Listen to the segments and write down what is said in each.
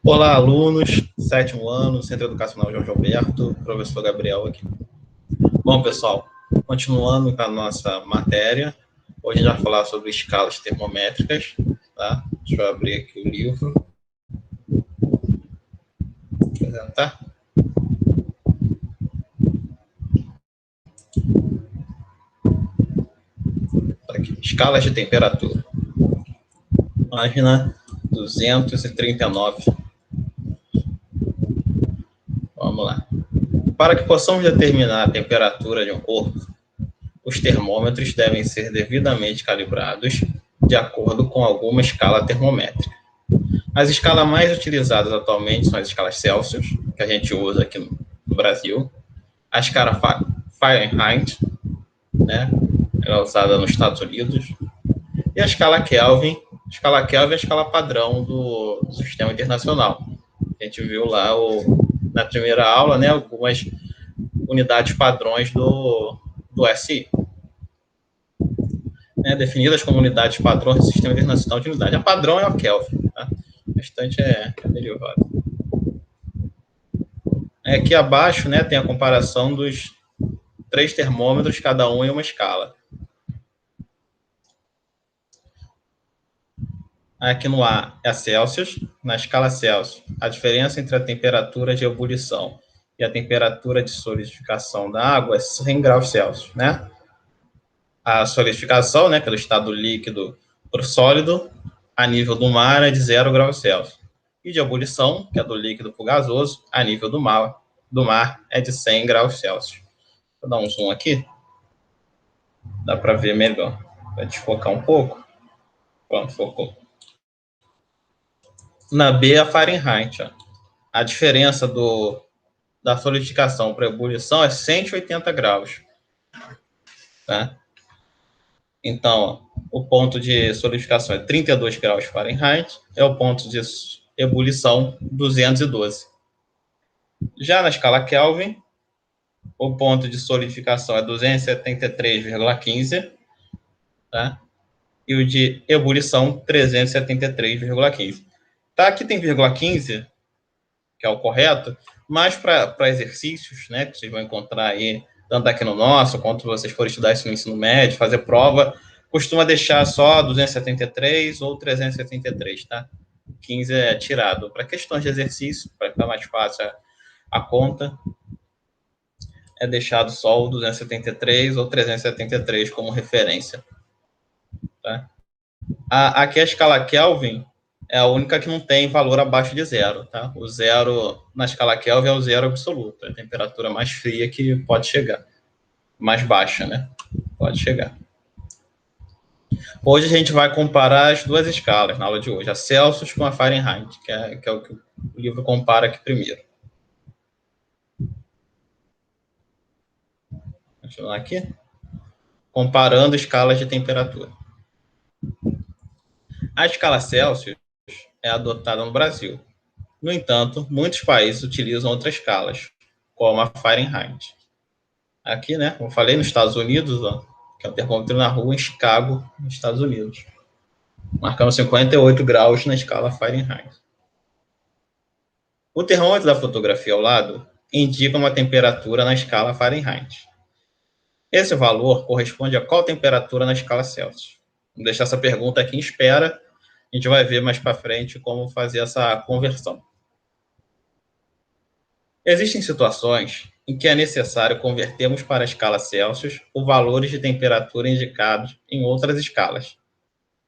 Olá, alunos, sétimo ano, Centro Educacional Jorge Alberto, professor Gabriel aqui. Bom, pessoal, continuando com a nossa matéria, hoje a gente vai falar sobre escalas termométricas, tá? Deixa eu abrir aqui o livro. Apresentar. Aqui, escalas de temperatura. Página 239. Vamos lá. Para que possamos determinar a temperatura de um corpo, os termômetros devem ser devidamente calibrados de acordo com alguma escala termométrica. As escalas mais utilizadas atualmente são as escalas Celsius, que a gente usa aqui no Brasil, a escala Fahrenheit, né, ela é usada nos Estados Unidos, e a escala Kelvin. A escala Kelvin é a escala padrão do sistema internacional. A gente viu lá na primeira aula, né, algumas unidades padrões do SI. Definidas como unidades padrões do Sistema Internacional de Unidade. A padrão é o Kelvin, tá? O restante é derivado. Aqui abaixo, né, tem a comparação dos 3 termômetros, cada um em uma escala. Aqui no A é a Celsius. Na escala Celsius, a diferença entre a temperatura de ebulição e a temperatura de solidificação da água é 100 graus Celsius, né? A solidificação, né, que é do estado líquido para o sólido, a nível do mar é de 0 graus Celsius. E de ebulição, que é do líquido para o gasoso, a nível do mar é de 100 graus Celsius. Vou dar um zoom aqui. Dá para ver melhor. Vai desfocar um pouco. Pronto, focou. Na B é a Fahrenheit. Ó. A diferença da solidificação para a ebulição é 180 graus. Tá? Então, o ponto de solidificação é 32 graus Fahrenheit, é o ponto de ebulição 212. Já na escala Kelvin, o ponto de solidificação é 273,15, tá? E o de ebulição 373,15. Tá, aqui tem vírgula 15, que é o correto, mas para exercícios, né, que vocês vão encontrar aí, tanto aqui no nosso, quanto vocês forem estudar isso no ensino médio, fazer prova, costuma deixar só 273 ou 373, tá? 15 é tirado. Para questões de exercício, para ficar mais fácil a conta, é deixado só o 273 ou 373 como referência. Tá? Aqui a escala Kelvin é a única que não tem valor abaixo de zero. Tá? O zero na escala Kelvin é o zero absoluto, é a temperatura mais fria que pode chegar. Mais baixa, né? Pode chegar. Hoje a gente vai comparar as duas escalas na aula de hoje, a Celsius com a Fahrenheit, que é o que o livro compara aqui primeiro. Continuar aqui. Comparando escalas de temperatura. A escala Celsius é adotada no Brasil. No entanto, muitos países utilizam outras escalas, como a Fahrenheit. Aqui, né, como eu falei, nos Estados Unidos, ó, que é o termômetro na rua em Chicago, nos Estados Unidos, marcando 58 graus na escala Fahrenheit. O termômetro da fotografia ao lado indica uma temperatura na escala Fahrenheit. Esse valor corresponde a qual temperatura na escala Celsius? Vamos deixar essa pergunta aqui em espera. A gente vai ver mais para frente como fazer essa conversão. Existem situações em que é necessário convertermos para a escala Celsius os valores de temperatura indicados em outras escalas.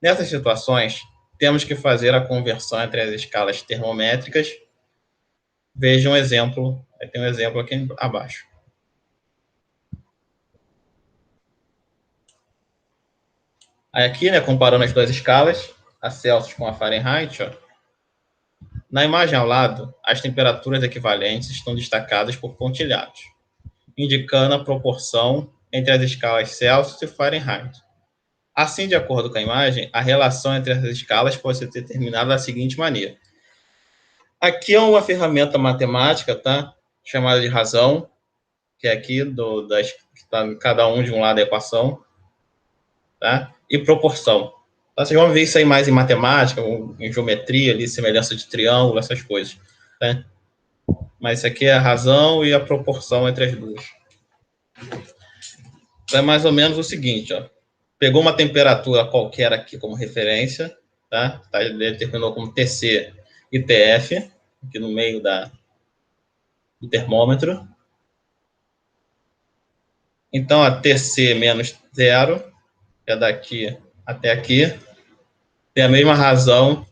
Nessas situações, temos que fazer a conversão entre as escalas termométricas. Veja um exemplo, tem um exemplo aqui abaixo. Aí aqui, né, comparando as duas escalas, a Celsius com a Fahrenheit, ó, na imagem ao lado, as temperaturas equivalentes estão destacadas por pontilhados, indicando a proporção entre as escalas Celsius e Fahrenheit. Assim, de acordo com a imagem, a relação entre as escalas pode ser determinada da seguinte maneira. Aqui é uma ferramenta matemática, tá? Chamada de razão, que é aqui que está cada um de um lado da equação, tá? E proporção. Vocês vão ver isso aí mais em matemática, em geometria, ali, semelhança de triângulo, essas coisas. Né? Mas isso aqui é a razão e a proporção entre as duas. Então, é mais ou menos o seguinte, ó. Pegou uma temperatura qualquer aqui como referência, tá? Ele determinou como TC e TF, aqui no meio do termômetro. Então, a TC menos 0, que é daqui até aqui, tem a mesma razão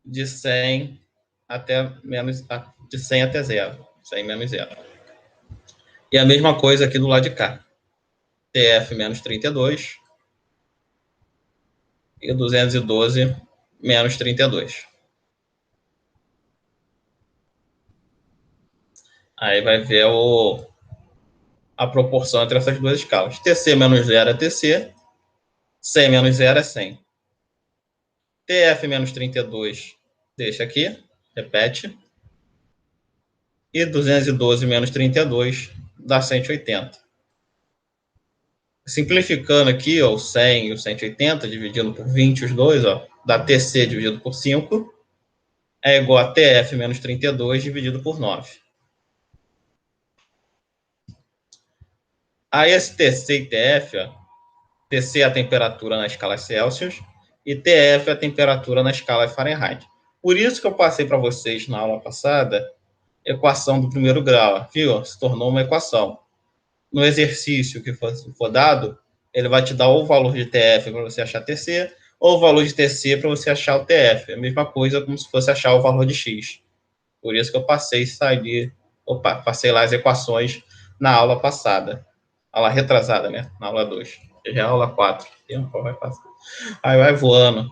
de 100 até menos, de 100 até 0. 100 menos 0. E a mesma coisa aqui do lado de cá. TF menos 32 e 212 menos 32. Aí vai ver a proporção entre essas duas escalas. TC menos 0 é TC, 100 menos 0 é 100. TF menos 32 deixa aqui, repete. E 212 menos 32 dá 180. Simplificando aqui, ó, o 100 e o 180, dividindo por 20 os dois, ó, dá TC dividido por 5, é igual a TF menos 32 dividido por 9. Aí esse TC e TF, ó, TC é a temperatura na escala Celsius e TF é a temperatura na escala Fahrenheit. Por isso que eu passei para vocês na aula passada equação do primeiro grau, viu? Se tornou uma equação. No exercício que for dado, ele vai te dar ou o valor de TF para você achar TC, ou o valor de TC para você achar o TF. É a mesma coisa como se fosse achar o valor de X. Por isso que eu passei lá as equações na aula passada. Aula retrasada, né? Na aula 2. Já é a aula 4. Tempo vai passar. Aí vai voando.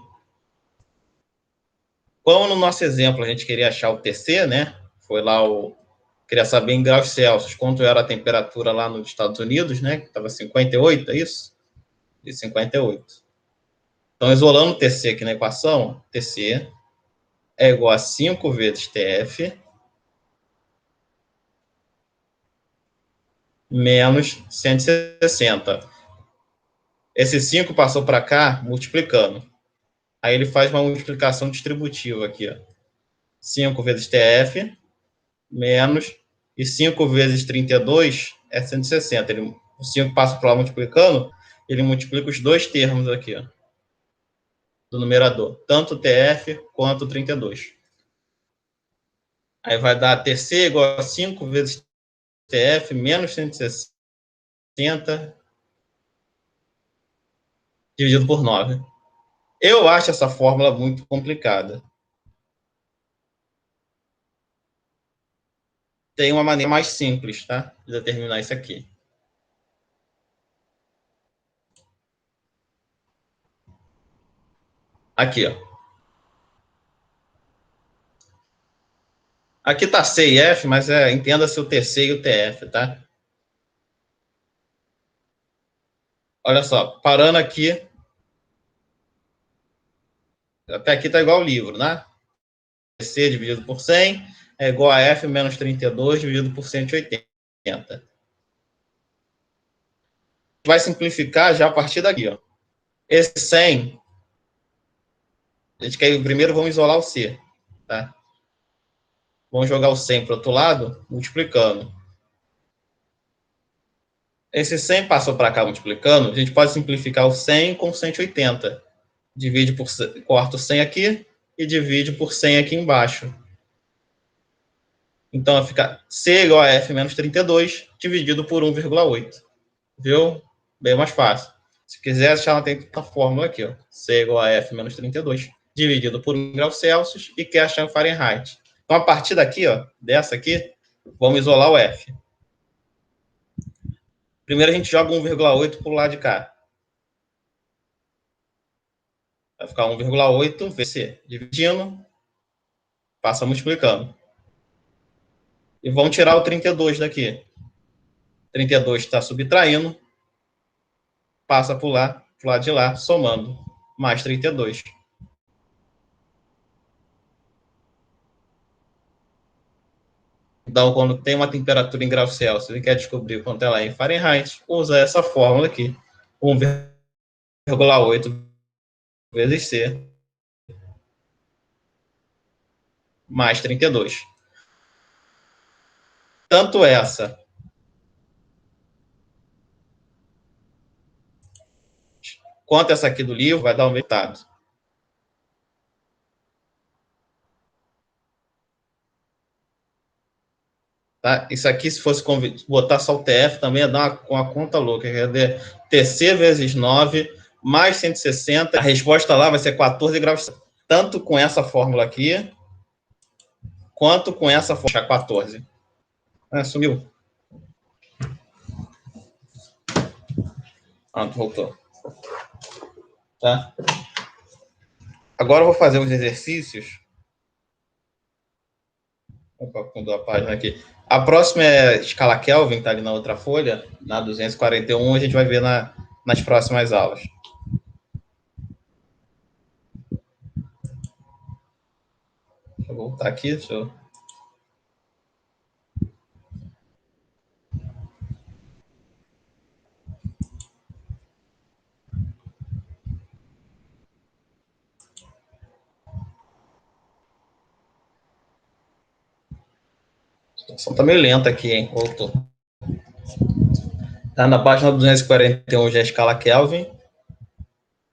Como no nosso exemplo a gente queria achar o TC, né? Foi lá queria saber em graus Celsius quanto era a temperatura lá nos Estados Unidos, né? Que estava 58, é isso? De 58. Então, isolando o TC aqui na equação, TC é igual a 5 vezes TF menos 160. Esse 5 passou para cá multiplicando. Aí ele faz uma multiplicação distributiva aqui. Ó. 5 vezes TF menos, e 5 vezes 32 é 160. O 5 passa para lá multiplicando, ele multiplica os dois termos aqui, ó, do numerador, tanto o TF quanto o 32. Aí vai dar TC igual a 5 vezes TF menos 160 dividido por 9. Eu acho essa fórmula muito complicada. Tem uma maneira mais simples, tá? De determinar isso aqui. Aqui, ó. Aqui tá C e F, mas entenda-se o TC e o TF, tá? Olha só, parando aqui, até aqui tá igual ao livro, né? TC dividido por 100 é igual a F menos 32 dividido por 180. Vai simplificar já a partir daqui, ó. Esse 100, a gente quer primeiro vamos isolar o C, tá? Vamos jogar o 100 para o outro lado, multiplicando. Esse 100 passou para cá multiplicando, a gente pode simplificar o 100 com 180. Divide por, corta o 100 aqui e divide por 100 aqui embaixo. Então, vai ficar C igual a F menos 32, dividido por 1,8. Viu? Bem mais fácil. Se quiser, achar tem a fórmula aqui, ó. C igual a F menos 32, dividido por 1 grau Celsius, e quer achar o Fahrenheit. Então, a partir daqui, ó, dessa aqui, vamos isolar o F. Primeiro a gente joga 1,8 para o lado de cá. Vai ficar 1,8 VC. Dividindo, passa multiplicando. E vamos tirar o 32 daqui. 32 está subtraindo, passa para o lado de lá, somando. Mais 32. Então, quando tem uma temperatura em graus Celsius e quer descobrir quanto ela é em Fahrenheit, usa essa fórmula aqui. 1,8 1,8 vezes C mais 32. Tanto essa quanto essa aqui do livro vai dar o resultado. Tá? Isso aqui, se fosse botar só o TF, também ia dar uma conta louca. Quer dizer, TC vezes 9 mais 160. A resposta lá vai ser 14 graus. Tanto com essa fórmula aqui, quanto com essa fórmula 14. Sumiu. Voltou. Tá? Agora eu vou fazer os exercícios. Opa, mudou a página aqui. A próxima é escala Kelvin, tá ali na outra folha, na 241, a gente vai ver nas próximas aulas. Deixa eu voltar aqui, A situação tá meio lenta aqui, hein? Voltou. Tá na página 241 já é a escala Kelvin.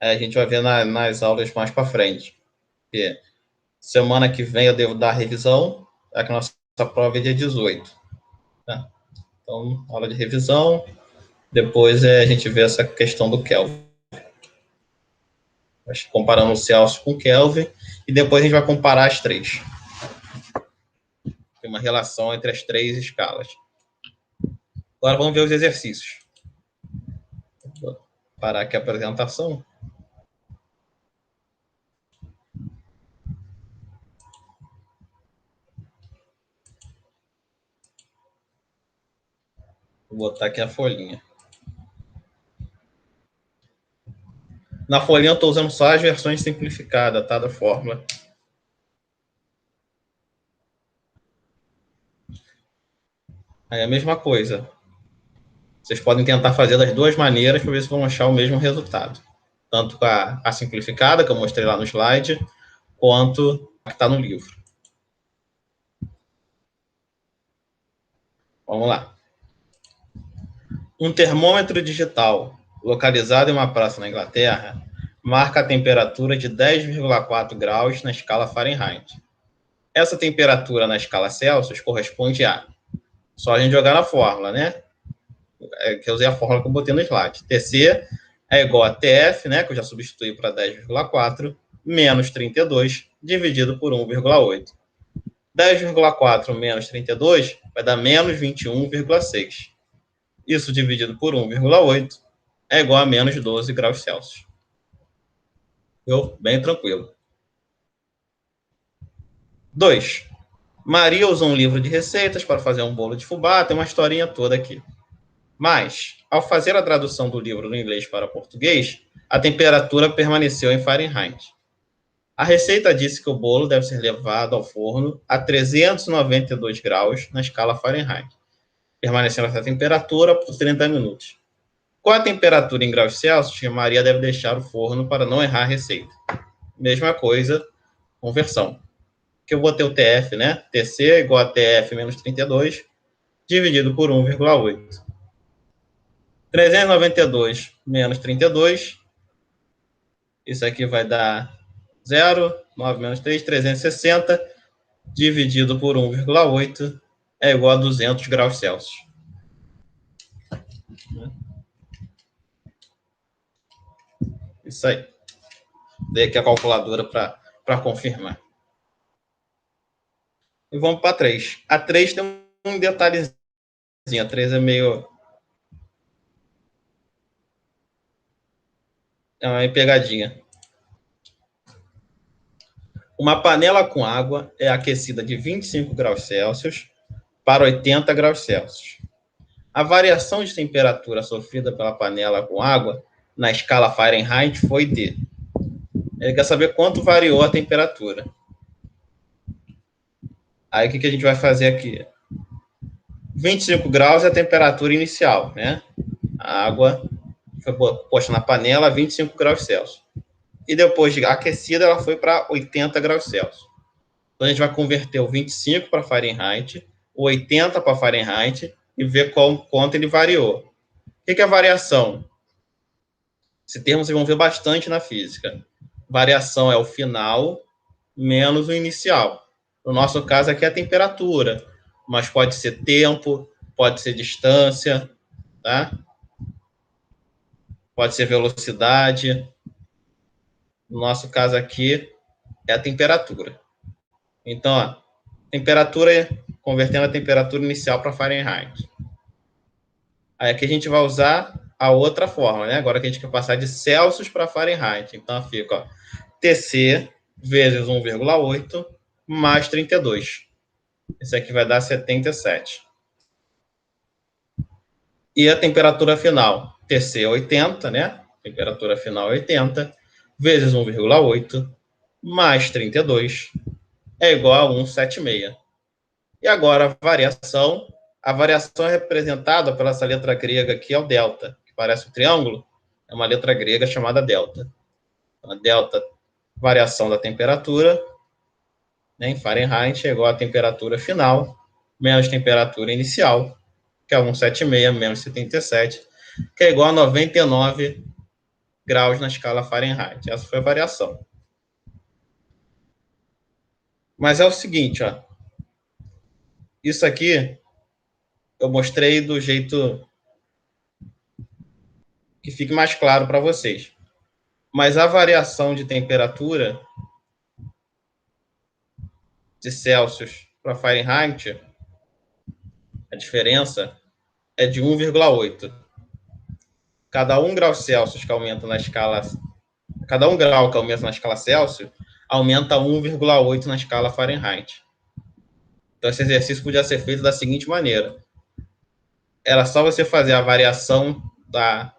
A gente vai ver nas aulas mais para frente. Porque semana que vem eu devo dar a revisão, é que a nossa prova é dia 18. Tá? Então, aula de revisão. Depois a gente vê essa questão do Kelvin. Comparando o Celsius com o Kelvin. E depois a gente vai comparar as três. Tem uma relação entre as três escalas. Agora vamos ver os exercícios. Vou parar aqui a apresentação. Vou botar aqui a folhinha. Na folhinha eu estou usando só as versões simplificadas, tá, da fórmula. Aí é a mesma coisa. Vocês podem tentar fazer das duas maneiras para ver se vão achar o mesmo resultado. Tanto com a simplificada, que eu mostrei lá no slide, quanto a que está no livro. Vamos lá. Um termômetro digital localizado em uma praça na Inglaterra marca a temperatura de 10,4 graus na escala Fahrenheit. Essa temperatura na escala Celsius corresponde a... Só a gente jogar na fórmula, né? Que eu usei a fórmula que eu botei no slide. TC é igual a TF, né? Que eu já substituí para 10,4, menos 32, dividido por 1,8. 10,4 menos 32 vai dar menos 21,6. Isso dividido por 1,8 é igual a menos 12 graus Celsius. Bem tranquilo. 2. Maria usou um livro de receitas para fazer um bolo de fubá, tem uma historinha toda aqui. Mas, ao fazer a tradução do livro do inglês para português, a temperatura permaneceu em Fahrenheit. A receita disse que o bolo deve ser levado ao forno a 392 graus na escala Fahrenheit, permanecendo essa temperatura por 30 minutos. Qual a temperatura em graus Celsius que Maria deve deixar o forno para não errar a receita? Mesma coisa, conversão. Que eu botei o TF, né? TC é igual a TF menos 32, dividido por 1,8. 392 menos 32, isso aqui vai dar 0, 9 menos 3, 360, dividido por 1,8, é igual a 200 graus Celsius. Isso aí. Dei aqui a calculadora para confirmar. E vamos para a 3. A 3 tem um detalhezinho. A 3 é meio... é uma pegadinha. Uma panela com água é aquecida de 25 graus Celsius para 80 graus Celsius. A variação de temperatura sofrida pela panela com água na escala Fahrenheit foi de... Ele quer saber quanto variou a temperatura. Aí, o que a gente vai fazer aqui? 25 graus é a temperatura inicial, né? A água foi posta na panela a 25 graus Celsius. E depois de aquecida, ela foi para 80 graus Celsius. Então, a gente vai converter o 25 para Fahrenheit, o 80 para Fahrenheit e ver quanto ele variou. O que é a variação? Esse termo vocês vão ver bastante na física. Variação é o final menos o inicial. No nosso caso aqui é a temperatura, mas pode ser tempo, pode ser distância, tá? Pode ser velocidade. No nosso caso aqui é a temperatura. Então, ó, temperatura, convertendo a temperatura inicial para Fahrenheit. Aí aqui a gente vai usar a outra forma, né? Agora que a gente quer passar de Celsius para Fahrenheit. Então fica, ó, TC vezes 1,8 mais 32. Isso aqui vai dar 77. E a temperatura final, TC 80, né? Temperatura final 80, vezes 1,8 mais 32 é igual a 176. E agora a variação é representada pela essa letra grega aqui, é o delta, que parece um triângulo, é uma letra grega chamada delta. A delta, variação da temperatura, né, em Fahrenheit, é igual a temperatura final, menos temperatura inicial, que é 176 menos 77, que é igual a 99 graus na escala Fahrenheit. Essa foi a variação. Mas é o seguinte, ó, isso aqui eu mostrei do jeito que fique mais claro para vocês. Mas a variação de temperatura de Celsius para Fahrenheit, a diferença é de 1,8. Cada 1 grau Celsius que aumenta na escala, cada 1 grau que aumenta na escala Celsius, aumenta 1,8 na escala Fahrenheit. Então, esse exercício podia ser feito da seguinte maneira. Era só você fazer a variação da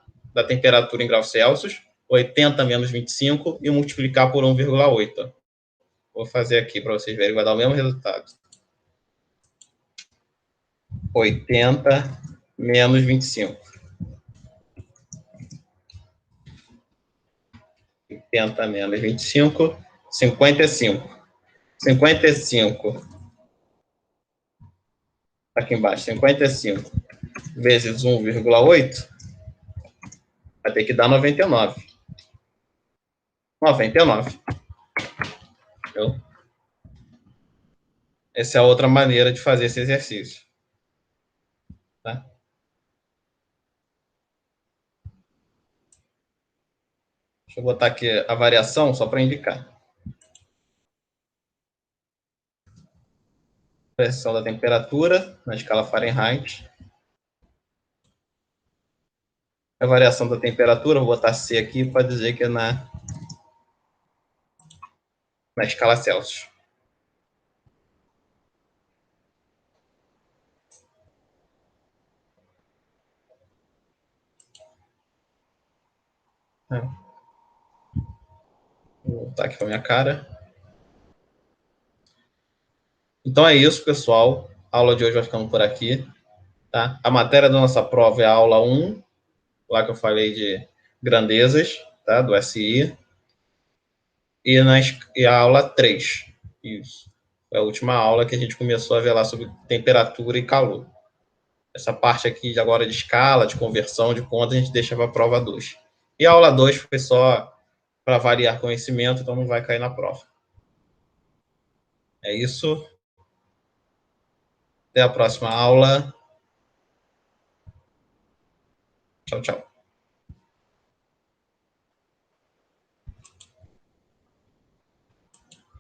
temperatura em graus Celsius, 80 menos 25, e multiplicar por 1,8. Vou fazer aqui para vocês verem, vai dar o mesmo resultado. 80 menos 25. 80 menos 25, 55. 55. Aqui embaixo, 55 vezes 1,8 vai ter que dar 99. 99. Entendeu? Essa é a outra maneira de fazer esse exercício. Tá? Deixa eu botar aqui a variação só para indicar. Variação da temperatura na escala Fahrenheit. A variação da temperatura, vou botar C aqui para dizer que é na escala Celsius. Vou botar aqui para minha cara. Então é isso, pessoal. A aula de hoje vai ficando por aqui. Tá? A matéria da nossa prova é a aula 1, lá que eu falei de grandezas, tá? Do SI. E a aula 3. Isso. Foi a última aula que a gente começou a ver lá sobre temperatura e calor. Essa parte aqui de agora de escala, de conversão, de conta, a gente deixa para a prova 2. E a aula 2 foi só para variar conhecimento, então não vai cair na prova. É isso. Até a próxima aula. Tchau, tchau.